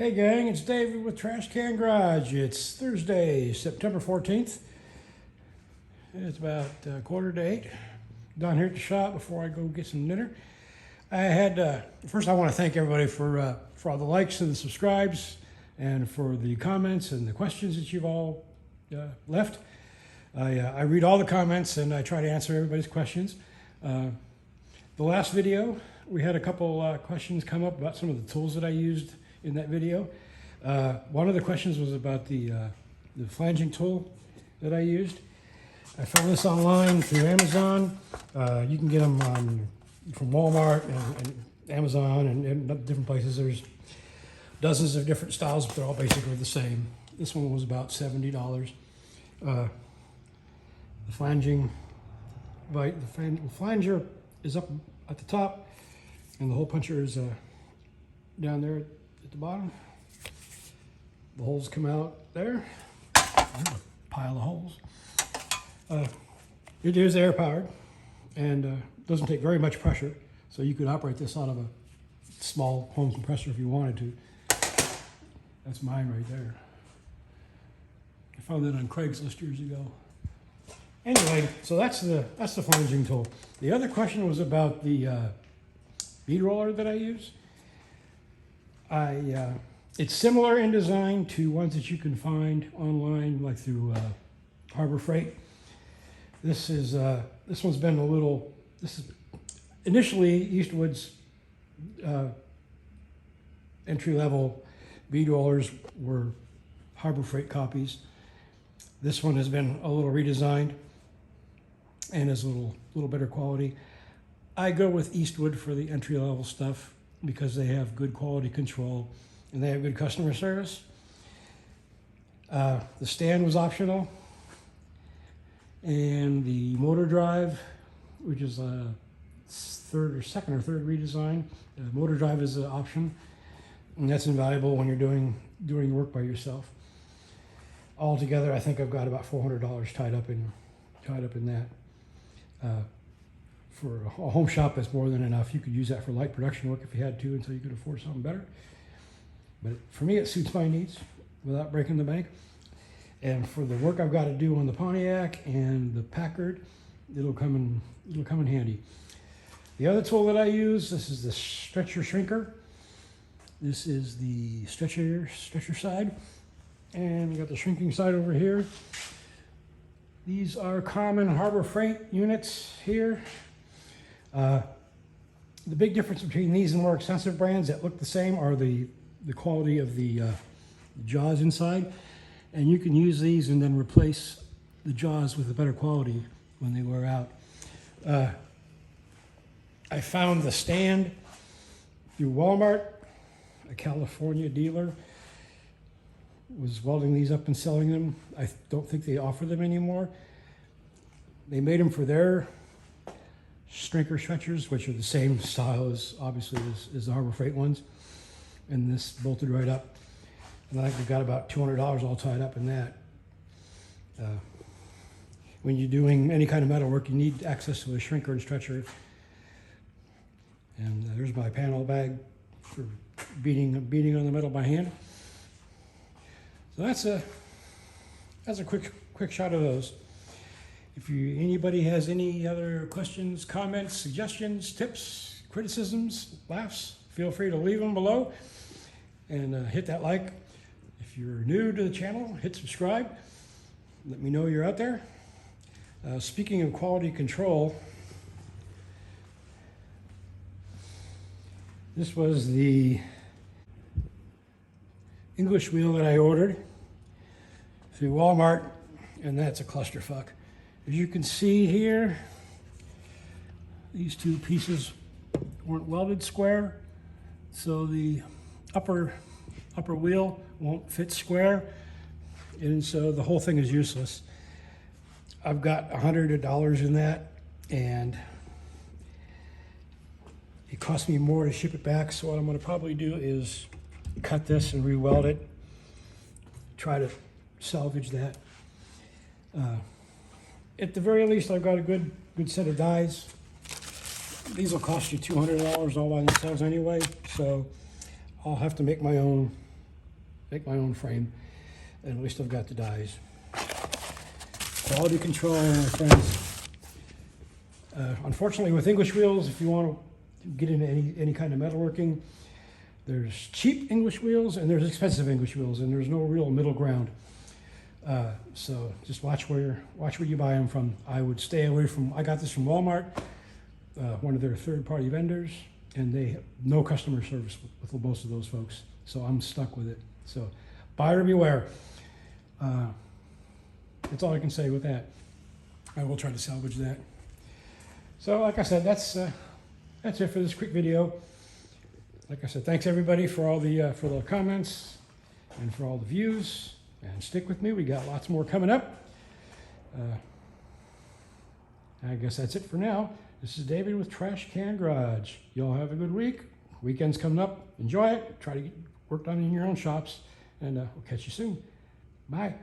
Hey gang, it's David with Trash Can Garage. It's Thursday, September 14th. It's about 7:45. Down here at the shop before I go get some dinner. First I want to thank everybody for all the likes and the subscribes and for the comments and the questions that you've all left. I read all the comments and I try to answer everybody's questions. The last video, we had a couple questions come up about some of the tools that I used in that video. One of the questions was about the flanging tool that I used. I found this online through Amazon. You can get them from Walmart and Amazon and different places. There's dozens of different styles, but they're all basically the same. This one was about $70. The flanger is up at the top, and the hole puncher is down there at the bottom. The holes come out there. There's a pile of holes. It is air powered and doesn't take very much pressure, so you could operate this out of a small home compressor if you wanted to. That's mine right there. I found that on Craigslist years ago. Anyway, so that's the flanging tool. The other question was about the bead roller that I use. It's similar in design to ones that you can find online, like through Harbor Freight. This one's been a little. This is initially Eastwood's entry-level bead rollers were Harbor Freight copies. This one has been a little redesigned and is a little better quality. I go with Eastwood for the entry-level stuff because they have good quality control and they have good customer service. The stand was optional, and the motor drive, which is a second or third redesign. Motor drive is an option, and that's invaluable when you're doing work by yourself. Altogether, I think I've got about $400 tied up in that. For a home shop, that's more than enough. You could use that for light production work if you had to, until you could afford something better. But for me, it suits my needs without breaking the bank. And for the work I've got to do on the Pontiac and the Packard, it'll come in handy. The other tool that I use, this is the stretcher shrinker. This is the stretcher side, and we got the shrinking side over here. These are common Harbor Freight units here. The big difference between these and more expensive brands that look the same are the quality of the jaws inside. And you can use these and then replace the jaws with a better quality when they wear out. I found the stand through Walmart. A California dealer was welding these up and selling them. I don't think they offer them anymore. They made them for their shrinker stretchers, which are the same style as obviously as the Harbor Freight ones. And this bolted right up. And I think we've got about $200 all tied up in that. When you're doing any kind of metal work, you need access to a shrinker and stretcher. And there's my panel bag for beating on the metal by hand. So that's a quick shot of those. If anybody has any other questions, comments, suggestions, tips, criticisms, laughs, feel free to leave them below and hit that like. If you're new to the channel, hit subscribe. Let me know you're out there. Speaking of quality control, this was the English wheel that I ordered through Walmart, and that's a clusterfuck. As you can see here, these two pieces weren't welded square, so the upper wheel won't fit square, and so the whole thing is useless. I've got $100 in that, and it cost me more to ship it back, so what I'm going to probably do is cut this and re-weld it, try to salvage that. At the very least, I've got a good set of dies. These will cost you $200 all by themselves anyway, so I'll have to make my own make my own frame, and at least I've got the dies. Quality control, my friends. Unfortunately, with English wheels, if you want to get into any kind of metalworking, there's cheap English wheels and there's expensive English wheels, and there's no real middle ground. So just watch where you buy them from. I would stay away from. I got this from Walmart, one of their third-party vendors, and they have no customer service with most of those folks. So I'm stuck with it. So buyer beware. That's all I can say with that. I will try to salvage that. So like I said, that's it for this quick video. Like I said, thanks everybody for all the comments and for all the views. And stick with me, we got lots more coming up. I guess that's it for now. This is David with Trash Can Garage. Y'all have a good week. Weekend's coming up. Enjoy it. Try to get work done in your own shops. And we'll catch you soon. Bye.